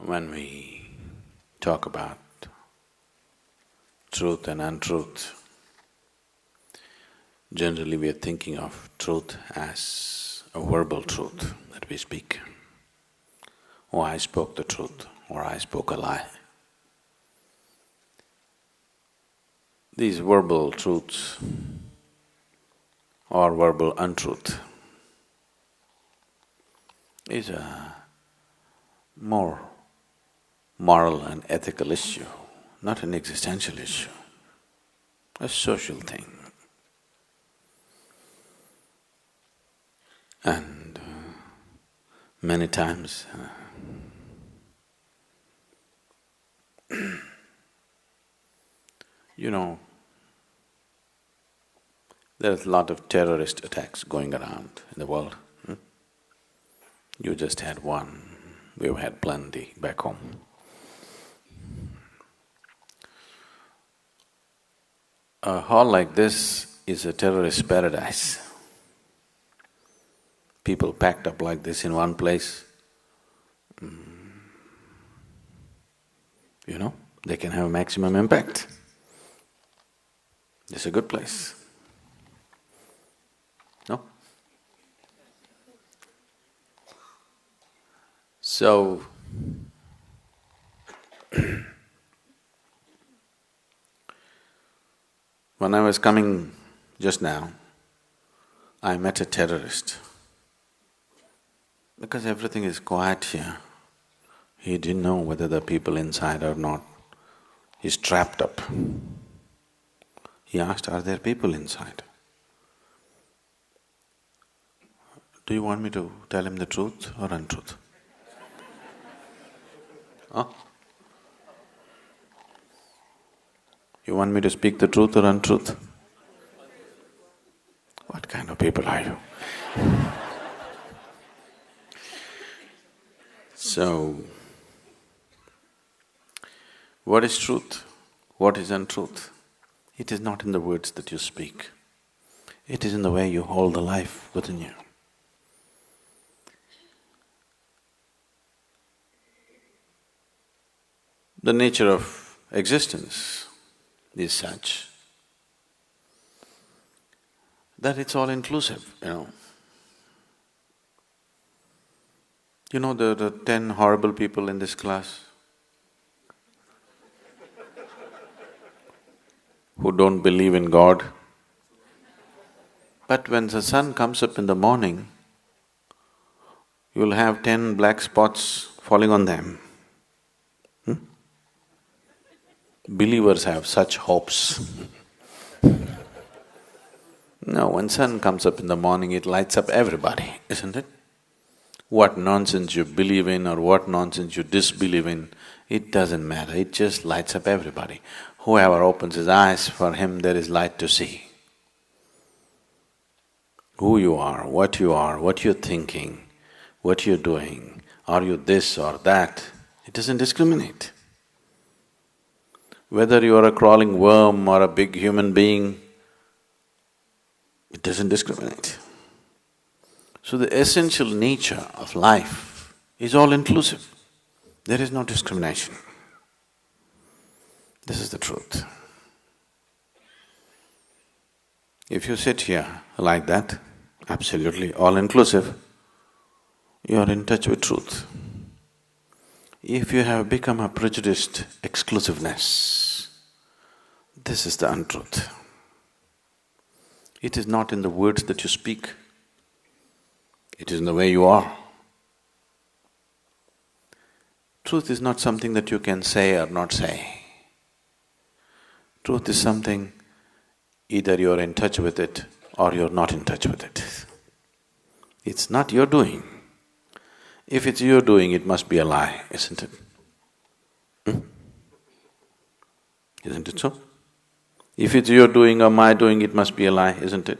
When we talk about truth and untruth, generally we are thinking of truth as a verbal truth that we speak. Oh, I spoke the truth, or I spoke a lie. These verbal truths or verbal untruth is a more moral and ethical issue, not an existential issue, a social thing. And many times you know, there's a lot of terrorist attacks going around in the world. You just had one, we've had plenty back home. A hall like this is a terrorist paradise. People packed up like this in one place, they can have maximum impact. It's a good place. No? So, when I was coming just now, I met a terrorist. Because everything is quiet here, he didn't know whether the people inside or not. He's trapped up. He asked, are there people inside? Do you want me to tell him the truth or untruth? Huh? You want me to speak the truth or untruth? What kind of people are you? So, what is truth? What is untruth? It is not in the words that you speak. It is in the way you hold the life within you. The nature of existence is such that it's all inclusive, You know the 10 horrible people in this class who don't believe in God. But when the sun comes up in the morning, you'll have 10 black spots falling on them. Believers have such hopes. No, when sun comes up in the morning, it lights up everybody, isn't it? What nonsense you believe in or what nonsense you disbelieve in, it doesn't matter, it just lights up everybody. Whoever opens his eyes, for him there is light to see. Who you are, what you're thinking, what you're doing, are you this or that, it doesn't discriminate. Whether you are a crawling worm or a big human being, it doesn't discriminate. So the essential nature of life is all inclusive. There is no discrimination. This is the truth. If you sit here like that, absolutely all-inclusive, you are in touch with truth. If you have become a prejudiced exclusiveness, this is the untruth. It is not in the words that you speak, it is in the way you are. Truth is not something that you can say or not say. Truth is something, either you're in touch with it or you're not in touch with it. It's not your doing. If it's your doing, it must be a lie, isn't it? Isn't it so? If it's your doing or my doing, it must be a lie, isn't it?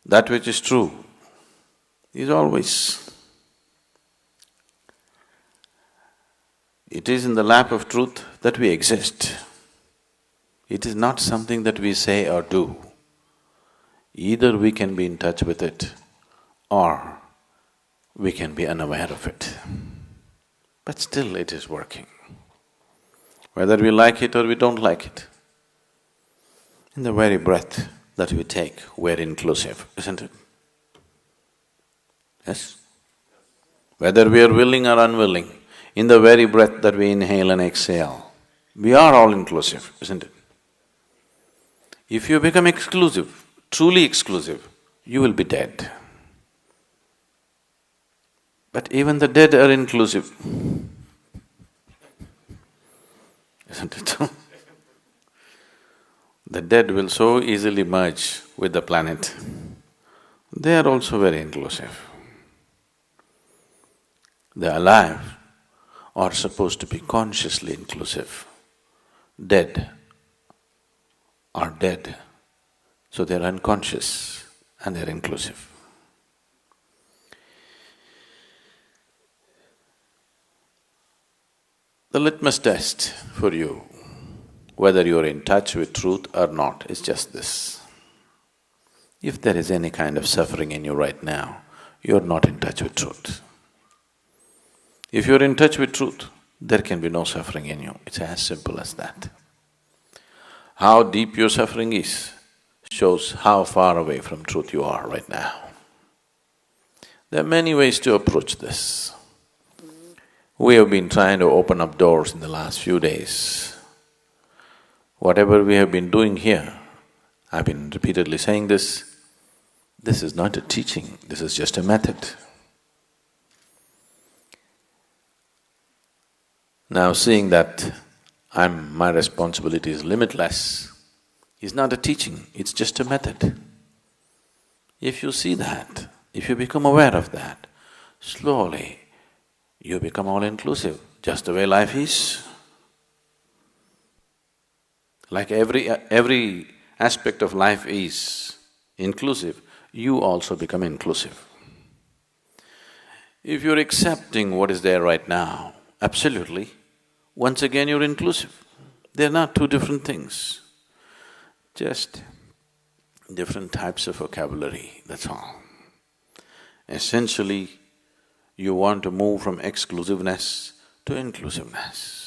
That which is true is always. It is in the lap of truth that we exist. It is not something that we say or do. Either we can be in touch with it or we can be unaware of it. But still it is working. Whether we like it or we don't like it. In the very breath that we take, we're inclusive, isn't it? Yes? Whether we are willing or unwilling, in the very breath that we inhale and exhale, we are all inclusive, isn't it? If you become exclusive, truly exclusive, you will be dead. But even the dead are inclusive, isn't it? The dead will so easily merge with the planet. They are also very inclusive. The alive are supposed to be consciously inclusive. Dead are dead, so they're unconscious and they're inclusive. The litmus test for you, whether you're in touch with truth or not, is just this. If there is any kind of suffering in you right now, you're not in touch with truth. If you're in touch with truth, there can be no suffering in you. It's as simple as that. How deep your suffering is shows how far away from truth you are right now. There are many ways to approach this. We have been trying to open up doors in the last few days. Whatever we have been doing here, I've been repeatedly saying this is not a teaching, this is just a method. Now seeing that my responsibility is limitless, is not a teaching, it's just a method. If you see that, if you become aware of that, slowly you become all-inclusive, just the way life is. Like every aspect of life is inclusive, you also become inclusive. If you're accepting what is there right now, absolutely, once again you're inclusive. They're not two different things, just different types of vocabulary, that's all. Essentially, you want to move from exclusiveness to inclusiveness.